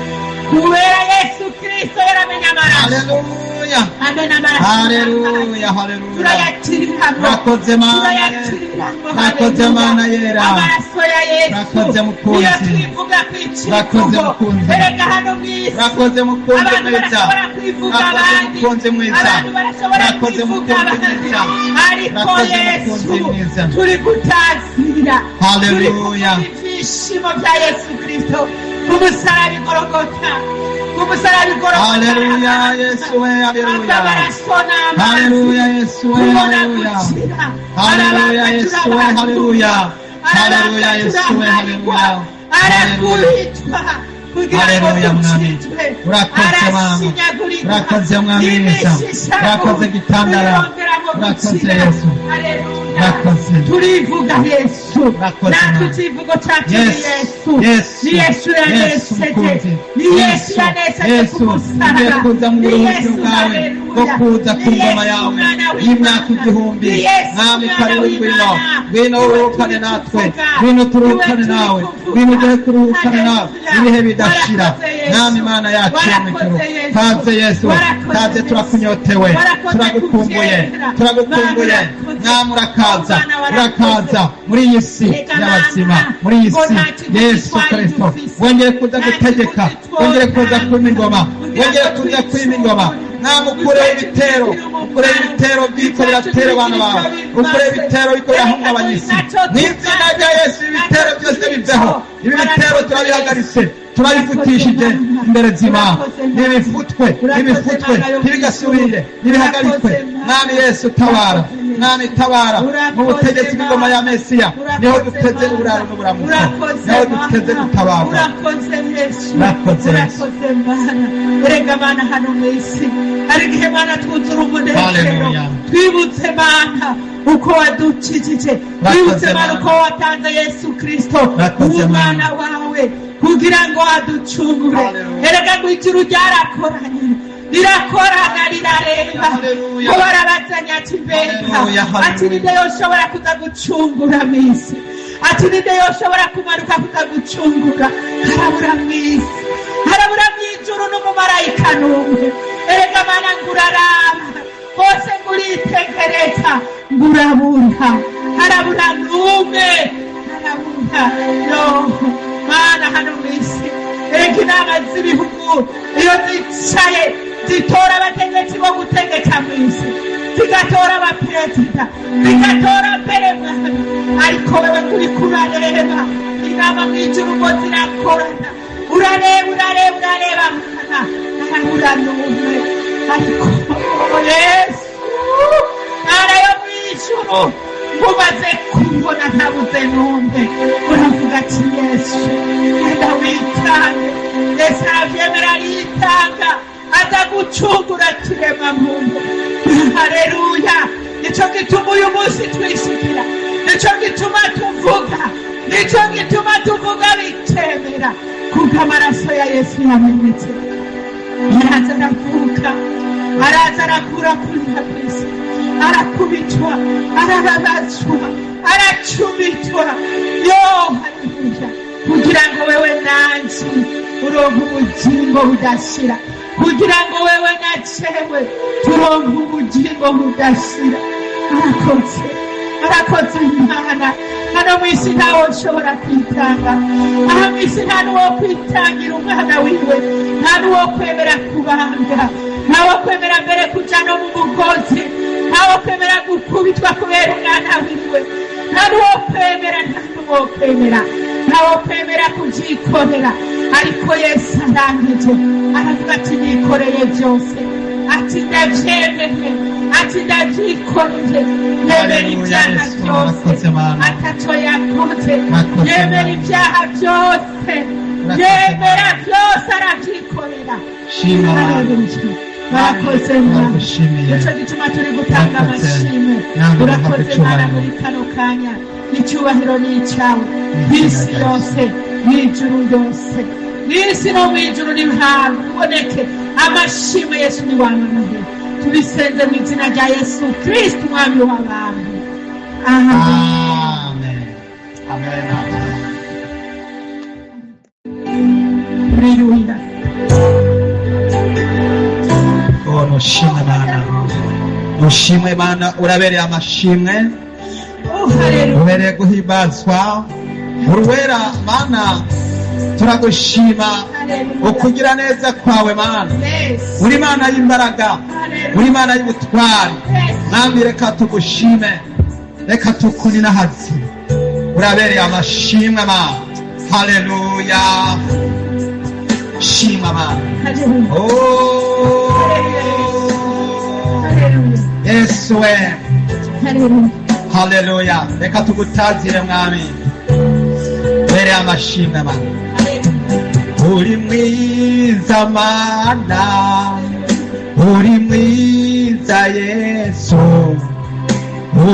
kubera Yesu Kristo yaramenye amaraso. Hallelujah. Amena amaraso. Hallelujah. Hallelujah. Turayakiriramwo. Urakoze Mana. Turayakiriramwo. Urakoze Mana yera. Amaraso ya Yesu. Urakoze mukunzi. Iyo twivuga ku Urakoze icivugo, mukunzi. erega hano mu isi Urakoze mukunzi abantu mwiza. barashobora kwivuga Urakoze abandi, mukunzi mwiza. abantu barashobora Urakoze kwivuga mukunzi abandi, mwiza. ariko Urakoze Yesu mukunzi mwiza. turi gutazira, turi Hallelujah. kuvuga ibyishimo bya Yesu Kristo ku musaraba i Golgotha, ku musaraba i Golgotha. Hallelujah. Yesu we. Hallelujah. Amaraso n'amazi. Hallelujah. Yesu we. Tubona Hallelujah. gukira. Hallelujah. Arabaka Yesu we. turabatura. Hallelujah. Arabaka Hallelujah. Yesu we. turaharikwa. Hallelujah. Arakubitwa kugira ngo Hallelujah, Mwami. dukizwe. Urakoze Mama. Arashinyagurika. Urakoze Mwami mwiza. Imishishavu. Urakoze gitandara. Turongera ngo Urakoze gukira. Yesu. Haleluya. Urakoze. Turivuga Yesu. Urakoze, Natwe Mama. ikivugo cyacu ni Yes. Yesu. Yes. Ni Yesu Yesu yanesheje. mukunzi. Ni Yesu yanesheje Yesu. ku musaraba. Ugiye kuza mu Ni buruhukiro Yesu, bwawe haleluya. bwo kuza ku Ni ngoma Yesu, yawe Mwana w'Imana. y'imyaka igihumbi. Ni Yesu, Mwami Mwana karibu ngwino. w'Imana. Ngwino Niwe uruhukane turi natwe. kuvuga. Ngwino turuhukane Niwe turi nawe. kuvuga. Ngwino ugiye kuruhukana nawe. Haleluya. Ibihe bidashira. Warakoze Yesu. Mwami Mana yacu yo mu ijuru. Warakoze Yesu. Kaze Yesu. Warakoze Kaze Yesu. turakunyotewe. Warakoze Turagukumbuye. kubyemera. Turagukumbuye. Warakoze. Mwami urakaza. Mana warakoze. Urakaza muri iyi si Reka y'abazima. Mana, Muri iyi ngo si. nta kintu Yesu gitwaye Kristo. dufise. Wongere kuza Nta gutegeka. kintu gitwaye Wongere kuza kwima ingoma. kugira Wongere ngo kuza kwima twicunge. ingoma. Mwami ukureho ibitero. Ukureho ibitero byiko biratera abana bawe. Ukureho ibitero biko birahungabanya isi. Mu izina rya Yesu ibitero byose biveho. Ibi bitero turabihagaritse. turabifutishije imbere z'Imana n'ibifutwe ntibigasubire ntibihagarikwe. Mwami Yesu tabara, Mwami tabara mu butegetsi bw'ingoma ya Mesiya, niho duteze uburaro n'uburamuko, niho duteze gutabarwa. urakoze Yesu, Urakoze Yesu. urakoze Mana. Erega Mana hano mu isi hari igihe Mana twuzura umunezero, Hallelujah. twibutse Mana uko wadukijije, twibutse Mana uko watanze Yesu Kristo umwana wawe kugira ngo aducungure. Erega ngo ijuru ryarakoranye, rirakorana rirareba, ko barabazanya ati mbega ati ninde yoshobora kuza gucungura mu isi, ati ninde yoshobora kumanuka kuza gucungura. Harabura mu isi, harabura mu ijuru n'umumarayika n'umwe. Erega Mana ngo uraraba hose, ngo uritegereza, ngo urabura, harabura n'umwe no mana hano mwisi reka inama z'ibihugu iyo zicaye zitora abategetsi bo gutegeka mwisi zigatora abaperezida zigatora mbere mwana ariko wewe turi kurareba inama mw'ijuru ngo zirakorana urareba mwana uranume ariko Yesu ntara yo mw'ijuru mumaze kubona ntabuze numve uravuga ati Yesu enda witange Yesu aravyemera aritanga aza gucungura kirema muntu haleluya nico gituma uyu munsi twishikira nico gituma tuvuga bikemera kuko amaraso ya Yesu yamenetse araza aravuka araza arakura kurira kwisi arakubitwa arababazwa aracumitwa yo haleluya kugira ngo wewe nanje uronke ubugingo budashira kugira ngo wewe nacewe turonke ubugingo budashira arakoze Imana hano mw'isi ntawe ushobora kwitanga aha mw'isi nta n'uwo kwitangira umwana wiwe nta n'uwo kwemera kubanga nta wo kwemera mbere kuja no mu mugozi nta wo kwemera gukubitwa kubera umwana wiwe nta n'uwo kwemera kuvyikorera ariko Yesu arangije aravuga ati nikoreye byose ati ndavyemeye ati ndavyikoreye yemera ibyaha byose ataco yakoze yemera ibyaha byose yemera byose aravyikorera barakoze Mana nico gituma turi gutanga amashimwe urakoze Mana muri kano kanya icyubahiro ni icyawe mw'isi yose mw'ijuru yose mw'isi no mw'ijuru nihawe uboneke amashimwe Yesu ni wamamaye tubisenze mu izina rya Yesu Kristo umwami w'abantu amen amen haleluya mushimwe Mana mushimwe Mana urabereye amashimwe ubereye guhimbazwa uruwera Mana turagushima ukugira neza kwawe Mana uri Mana y'imbaraga uri Mana y'ubutwari mwami reka tugushime reka tukuninahaze urabereye amashimwe Mana haleluya shima Mana Yesu we haleluya reka tugutazire mwami bere amashimwe Mana uri mwiza Mana uri mwiza Yesu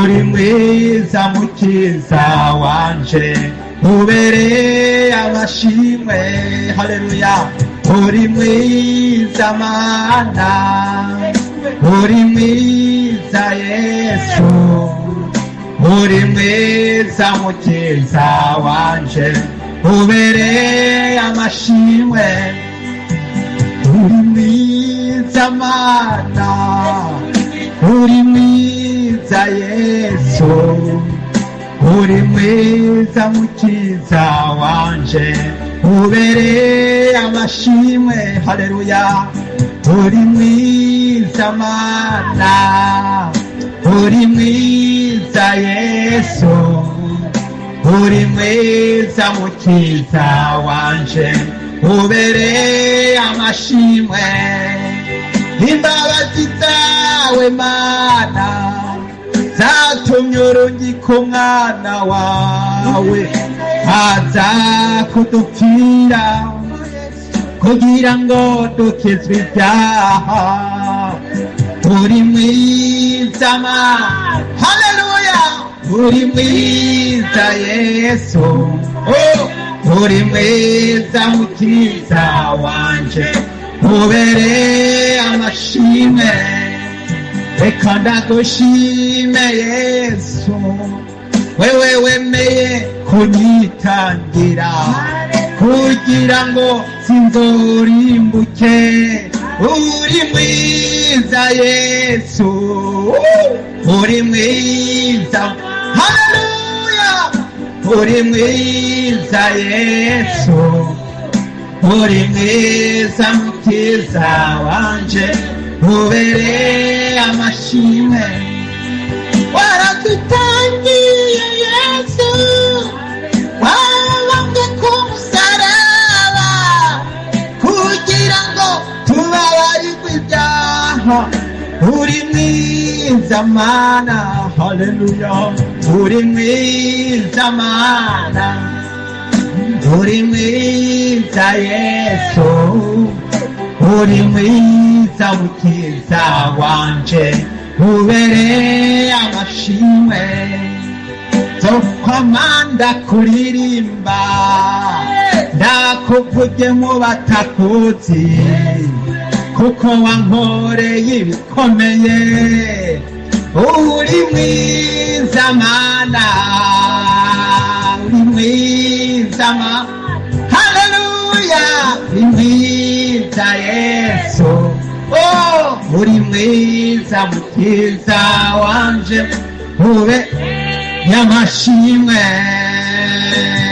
uri mwiza mukiza wanje ubereye amashimwe haleluya uri mwiza Mana uri mwiza Yesu uri mwiza mukiza wanje ubereye amashimwe uri mwiza Mana uri mwiza Yesu uri mwiza mukiza wanje ubereye amashimwe haleluya uri mwiza Mana uri mwiza Yesu uri mwiza mukiza wanje ubereye amashimwe imbabazi zawe Mana zatumye urungika umwana wawe aza kudupfira kugira ngo dukizwe ibyaha uri mwiza Mana haleluya uri mwiza Yesu uri mwiza mukiza wanje ubereye amashimwe reka ndagushime Yesu wewe wemeye kunyitangira kugira ngo sinzorimbuke uri mwiza Yesu uri mwiza haleluya uri mwiza Yesu, uri mwiza mukiza wanje, ubereye amashimwe. Waradutangiye Yesu, wabambwe ku musaraba kugira ngo tubabarirwe ibyaha. Uri mwiza Mana, haleluya, uri mwiza Mana, uri mwiza Yesu, uri mwiza mukiza wanje, ubereye amashimwe. Zokwamanda kuririmba ndakuvuge mu batakuzi, kuko wankoreye ibikomeye. Uri mwiza Mana, uri mwiza Mana, haleluya, uri mwiza Yesu, oh, uri mwiza mukiza wanje, ube nyamashimwe.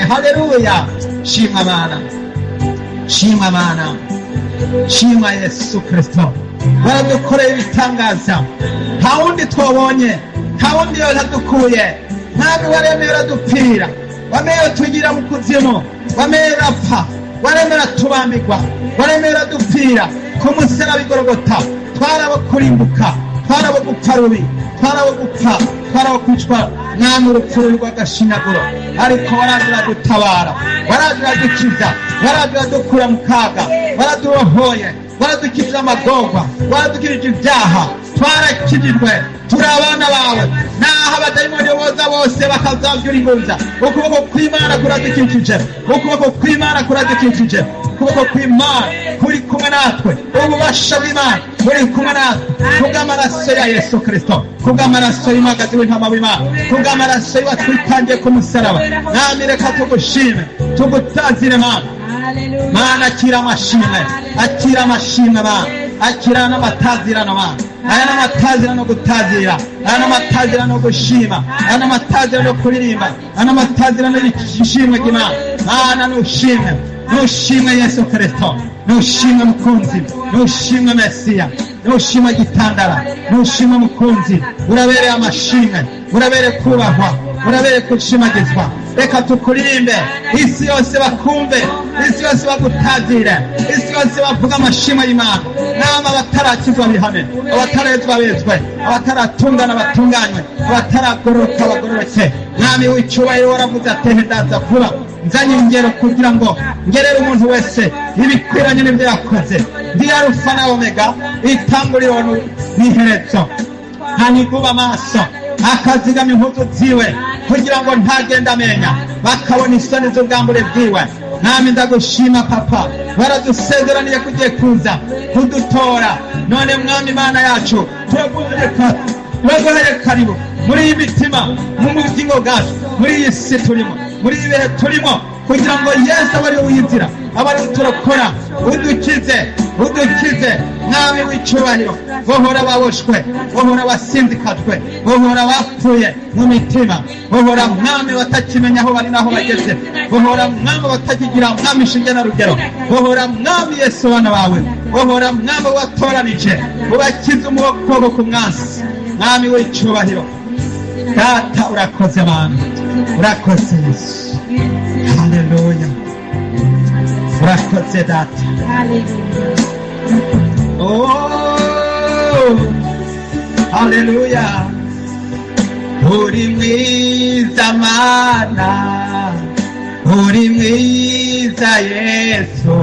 Haleluya, shimwa Mana, shimwa Mana, shimwa Yesu Kristo. Waradukoreye ibitangaza, nta wundi twabonye, nta wundi yaradukuye. Ntabwo waremera dupfira, wamera tugira mu kuzimu, wamera apfa, waremera tubambirwa, waremera dupfira ku musaraba Igorogota. Twarabo kurimbuka, twarabo gupfa rubi, twarabo gupfa, twarabo kwicwa mwami urupfu rw'agashinyaguro, ariko waradura dutabara, waradura dukiza, waradura dukura mu kaga, waradurohoye, waradukirije amagorwa, waradukirije ibyaha. Twarakijijwe, turi abana bawe. Naho abadayimoni boza bose bakazabyura ingunza, ukuboko kw'Imana kuradukikije, ukuboko kw'Imana kuradukikije, ukuboko kw'Imana kuri kumwe natwe, ububasha bw'Imana buri kumwe natwe, kubw'amaraso ya Yesu Kristo, kubw'amaraso y'umwagazi w'intama w'Imana, kubw'amaraso y'uwatwitangiye ku musaraba. Mwami reka tugushime, tugutazire Mana. Mana akira amashimwe, akira amashimwe Mana, akira n'amatazirano Mana. Aya n'amatazirano gutazira, aya n'amatazirano gushima, aya n'amatazirano kuririmba, aya n'amatazirano y'ishimwe ry'Imana. Mana nushimwe, nushimwe Yesu Kristo, nushimwe mukunzi, nushimwe Mesiya, nushimwe gitandara, nushimwe mukunzi. Urabereye amashimwe, urabereye kubahwa, urabereye kushimagizwa. Reka tukuririmbe, isi yose bakumve, isi yose bagutazire, isi yose bavuga amashimwe y'Imana. Nama batarakizwa bihane, abatarezwa bezwe, abataratungana batunganywe, abataragororoka bagororoke. Mwami w'icyubahiro waravuze ati ndaza vuba, nzanye ingero kugira ngo ngerere umuntu wese ibikwiranye n'ibyo yakoze. Ndi Alufa na Omega, itanguriro n'iherezo. Ntaniguba amaso, akazigamya impuzu ziwe kugira ngo ntagenda amenya, bakabona isoni z'ubwambure bwiwe. Mwami ndagushima Papa, waradusezeraniye kugiye kuza kudutora. None Mwami Mana yacu, turaguhaye karibu muri iyi mitima, mu bugingo bwacu, muri iyi si turimo, muri iyi bihe turimo, kugira ngo Yesu abe ariwe w'inzira, abe ariwe turokora. Udukize, udukize Mwami w'icyubahiro. Bohora ababoshwe, bohora abasinzikajwe, bohora abapfuye mu mitima, bohora Mwami batakimenya aho bari n'aho bageze, bohora Mwami batakigira Mwami ishinge na rugero, bohora Mwami Yesu bana bawe, bohora Mwami watoranije, ubakize umuboko ku mwansi. Mwami w'icyubahiro, Data urakoze Mwami, urakoze Yesu. Haleluya, urakoze Data. Oh, haleluya, uri mwiza Mana, uri mwiza Yesu,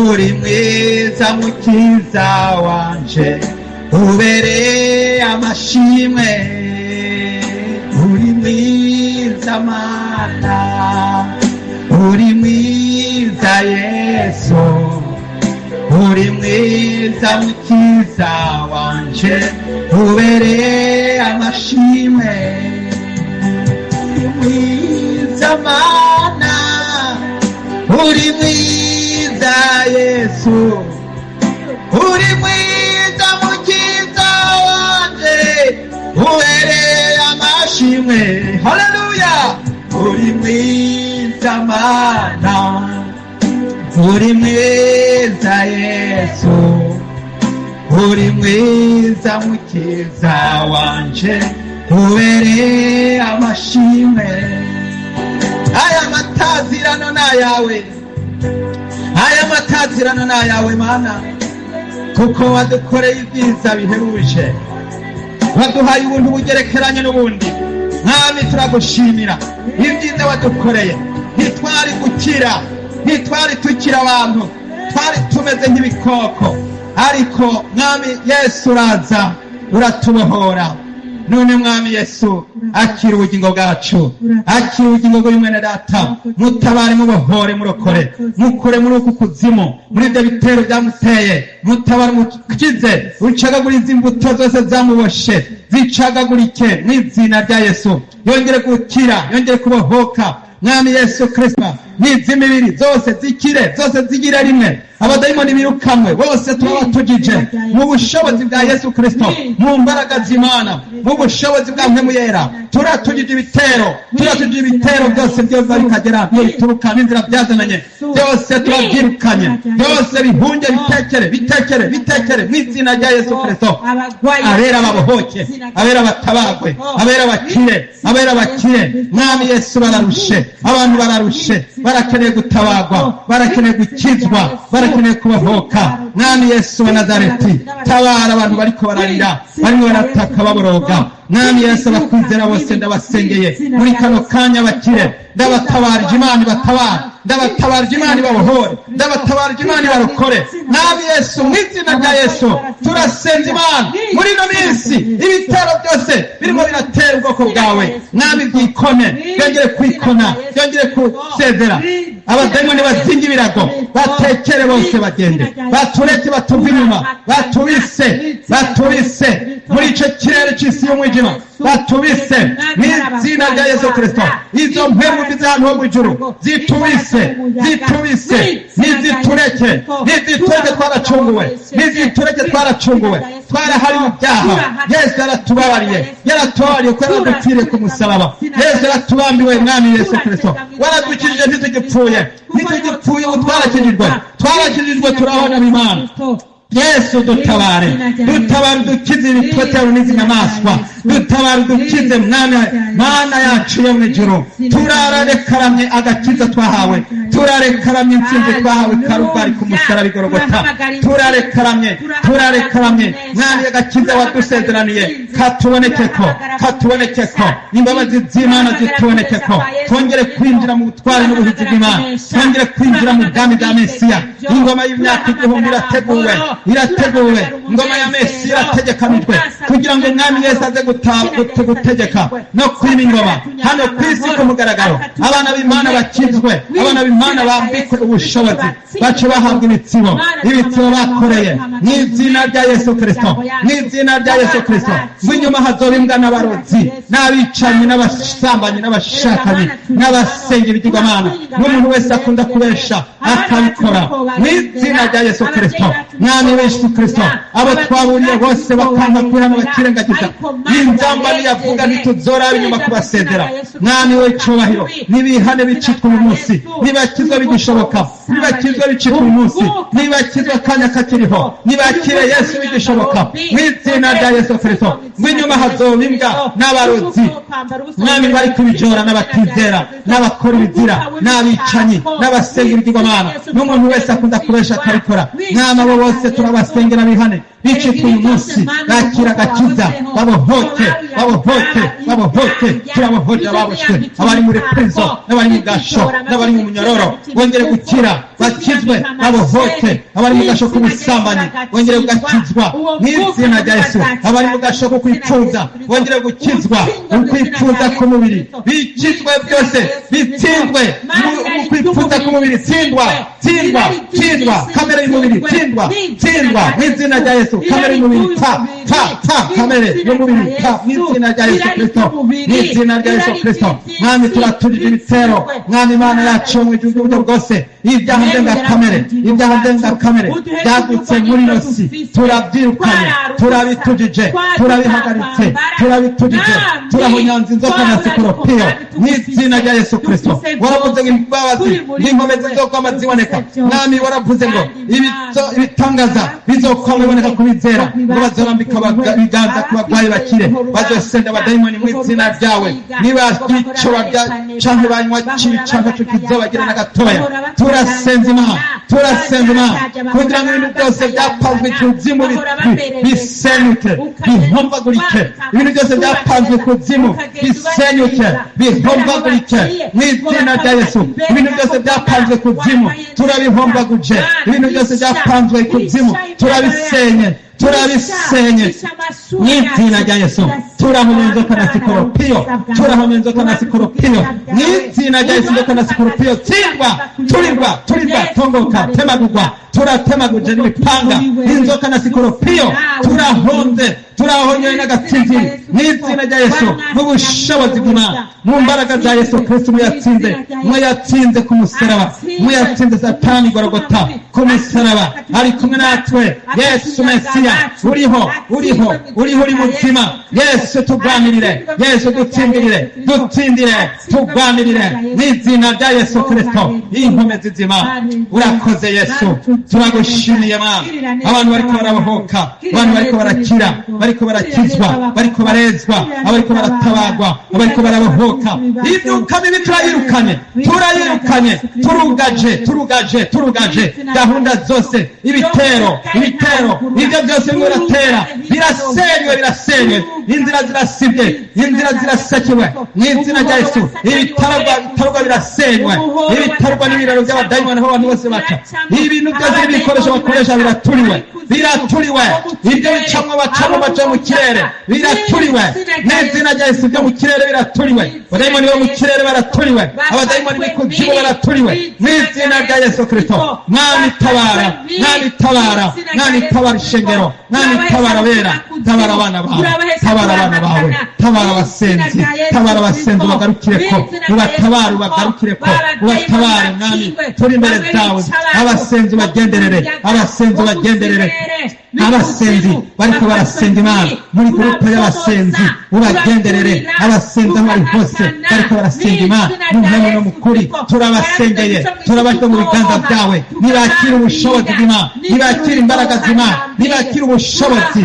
uri mwiza mukiza wanje, ubereye amashimwe. Uri mwiza Mana, uri mwiza Yesu, uri mwiza mukiza wanje, ubereye amashimwe. Uri mwiza Mana, uri mwiza Yesu, uri mwiza mukiza wanje, ubereye amashimwe. Haleluya, uri mwiza Mana, uri mwiza Yesu, uri mwiza Mukiza wanje, ubereye amashimwe. Aya matazirano n'ayawe, aya matazirano n'ayawe Mana, kuko wadukoreye ibyiza bihebuje, waduhaye ubuntu bugerekeranye n'ubundi. Mwami turagushimira ibyiza wadukoreye. Ntitwari gukira, ntitwari tukira abantu, twari tumeze nk'ibikoko, ariko Mwami Yesu uraza uratubohora. None Mwami Yesu akira ubugingo bwacu, akira ubugingo bw'umwene data, mutabare mubohore murokore, mukure muri uku kuzimu, muri ibyo bitero byamuteye, mutabare mukize, ucagagura izi mbuto zose zamuboshe zicagagurike mu izina rya Yesu. Yongere gukira, yongere kubohoka Mwami Yesu Kristo, n'iz'imibiri zose zikire, zose zigire rimwe. Abadayimoni birukanwe bose turabatujije mu bushobozi bwa Yesu Kristo, mu mbaraga z'Imana, mu bushobozi bwa Mpemu Yera. Turatujije ibitero, turatujije ibitero byose byose bikagera bituruka n'inzira byazananye, byose turabyirukanye, byose bihunge bitekere mu izina rya Yesu Kristo. Abera babohoke, abera batabagwe, abera bakire. Mwami Yesu bararushe, abantu bararushe, barakeneye gutabagwa, barakeneye gukizwa, barakeneye kubohoka. Mwami Yesu wa Nazareti, tabara abantu bariko bararira, barimo barataka baboroga. Mwami Yesu abakwizera bose ndabasengeye muri kano kanya bakire, ndabatabarije Imana ibatabara, ndabatabarije Imana ibabohore, ndabatabarije Imana ibarokore. Mwami Yesu mu izina rya Yesu turasenze Imana muri ino minsi ibitero byose birimo biratera ubwoko bwawe. Mwami byikone, byongere kwikona, byongere kusezera. Abadayimoni bazinga ibirago batekere bose bagende, batureke batuve inyuma, batubise muri icyo kirere cy'isi y'umwijima, batubise mu izina rya Yesu Kristo. Izo mpemu zize ahantu ho mu ijuru zitubise, nizitureke twaracunguwe, twarahari mu byaha. Yesu yaratubabariye ko yaradupfiriye ku musaraba. Yesu yaratubambiwe. Mwami Yesu Kristo waradukijije, ntitugipfuye ubu twarakijijwe turabona Imana. Yesu dutabare, dukize ibitotero n'izi nyamaswa, dutabare dukize Mana yacu yo mu ijuru. Turarekaramye agakiza twahawe, turarekaramye intsinzi twahawe Karuvali ku musaraba i Golgota. Turarekaramye Mwami agakiza wadusezeraniye katubonekeko, imbabazi z'Imana zitubonekeko. Twongere kwinjira mu butware n'ubuhizi bw'Imana, twongere kwinjira mu bwami bwa Mesiya. Ingoma y'imyaka 1000 irateguwe, ingoma ya Mesiya irategekanijwe kugira ngo Mwami Yesu aze gutegeka no kwima ingoma hano ku isi ku mugaragaro. Abana b'Imana bakizwe, abana b'Imana bambikwe ubushobozi, bace bahabwa ibitsibo bakoreye mu izina rya Yesu Kristo, mu izina rya Yesu Kristo. Inyuma hazoba imbwa n'abarozi, n'abicanyi, n'abasambanyi, n'abashakanye, n'abasenga ibigirwamana, n'umuntu wese akunda kubesha akabikora mu izina rya Yesu Kristo. Mwami Yesu Kristo, abo twaburiye bose bakanga kwihana bakirengagiza, inzamba niyavuga ntituzoraba inyuma kubasezera. Mwami w'icyubahiro, nibihane bicitwa uyu munsi, nibakizwa bigishoboka, nibakizwa bicitwa uyu munsi, nibakizwa akanya kakiriho, nibakire Yesu bigishoboka mu izina rya Yesu Kristo. Inyuma hazoba imbwa n'abarozi, Mwami bari kubijora, n'abatizera, n'abakora ibizira, n'abicanyi, n'abasenga ibigirwamana, n'umuntu wese akunda kubesha akabikora. Mwami abo bose turabasengera bihane bicitwa uyu munsi, bakira agakiza, babohoke, turabohoje ababoshwe, abari muri prison, n'abari mu gasho, n'abari mu munyororo, bongere gukira, bakizwe, babohoke. Abari mu gasho k'ubusambanyi bongere gukizwa mu izina rya Yesu. Abari mu gasho ko kwipfuza bongere gukizwa, ukwipfuza k'umubiri bikizwe, byose bitsindwe. Ukwipfuza k'umubiri tsindwa, kamere y'umubiri tsindwa mu izina rya Yesu. Kamere y'umubiri kamere y'umubiri mu izina rya Yesu Kristo, mu izina rya Yesu Kristo. Mwami turatujije ibitero, Mwami Imana yacu mu gihugu bwose, ibyaha ndengakamere ibyaha ndengakamere byagutse muri ino si turabyirukanye turabitujije turabihagaritse turabitujije turahonyanza inzoka na sikoropiyo n'izina rya Yesu Kristo. Waravuze ngo imbabazi n'inkomezi zizokwama ziboneka. Mwami waravuze ngo ibitangaza bizokwama biboneka ku bizera, ngo bazorambika ibiganza ku bagwayi bakire, bazosenda abadayimoni mu izina ryawe. Niba icyo canke banywa kibi canke cyo kizobagira na gatoya, turasenza Imana kugira ngo ibintu byose byapanzwe kuzimu bisenyuke bihombagurike. Ibintu byose byapanzwe kuzimu bisenyuke bihombagurike n'izina rya Yesu. Ibintu byose byapanzwe kuzimu turabihombaguje. Ibintu byose byapanzwe kuzimu turabisenye n'izina rya Yesu. Turahumya inzoka na sikoropiyo n'izina rya Yesu. Inzoka na sikoropiyo turirwa tongoka temagurwa. Turatemaguje n'imipanga inzoka na sikoropiyo turahonyoye n'agatsinziri n'izina rya Yesu. Mu bushobozi bw'Imana, mu mbaraga za Yesu Kristo muyatsinze ku musaraba, muyatsinze Satani Golgota ku musaraba. Ari kumwe natwe Yesu Mesiya, uriho uri muzima. Yesu tugwanirire, Yesu dutsindire tugwanirire n'izina rya Yesu Kristo. Inkomezi z'Imana, urakoze Yesu, turagushimiye Mana. Abantu bariko barabohoka, abantu bariko barakira, bariko barakizwa, bariko barezwa, abariko baratabagwa, abariko barabohoka. Ibyuka bibi turayirukanye, turugaje gahunda zose, ibitero ibyo byose biratera birasenywe, inzira zirasibye, inzira zirasekiwe n'izina rya Yesu. Ibitarwa birasenywe, ibitarwa n'ibiraro by'abadayimoni aho abantu bose baca. Ibintu byose ibikoresho bakoresha biraturiwe. Ibyo bicamwo baca mu kirere biraturiwe n'izina rya Yesu. Byo mu kirere biraturiwe, abadayimoni bo mu kirere baraturiwe, abadayimoni b'ikuzimu baraturiwe n'izina rya Yesu Kristo. Mwami tabara ishengero, Mwami tabara abera, tabara abana bawe, tabara abasenzi bagarukireko, ubatabare Mwami. Turi imbere zawe, abasenzi bagenderere abasenzi bariko barasenga Imana muri gurupe y'abasenzi, ubagenderere abasenzi aho bari hose bariko barasenga Imana mu mpemu no mukuri. Turabasengeye, turabashyize mu biganza byawe. Nibakire ubushobozi bw'Imana, nibakire imbaraga z'Imana, nibakire ubushobozi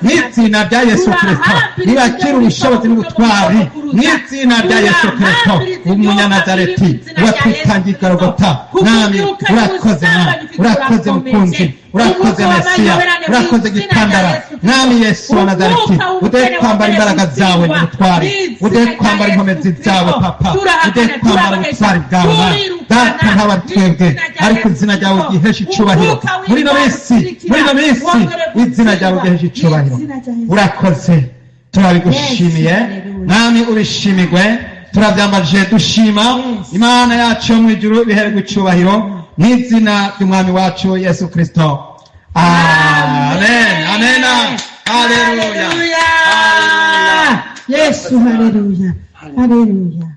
n'izina rya Yesu Kristo. Nibakire ubushobozi n'ubutwari n'izina rya Yesu Kristo. Umunyanazareti watwitangiye Golgota. Mwami urakoze Mana, urakoze mukunzi, urakoze Mesiya, urakoze gitandara. Mwami Yesu wa Nazareti, uduhe kwambara imbaraga zawe n'ubutwari, uduhe kwambara inkomezi zawe Papa, uduhe kwambara ubutwari bwawe Data. Nk'abari twebwe, ariko izina ryawe ryihesha icubahiro muri ino minsi, izina ryawe ryihesha icubahiro. Urakoze, turabigushimiye Mwami, ubishimirwe. Turabyambaje dushima Imana yacu yo mu ijuru, biherwe icubahiro n'izina ry'Umwami wacu Yesu Kristo. Amen. Haleluya. Yesu, haleluya.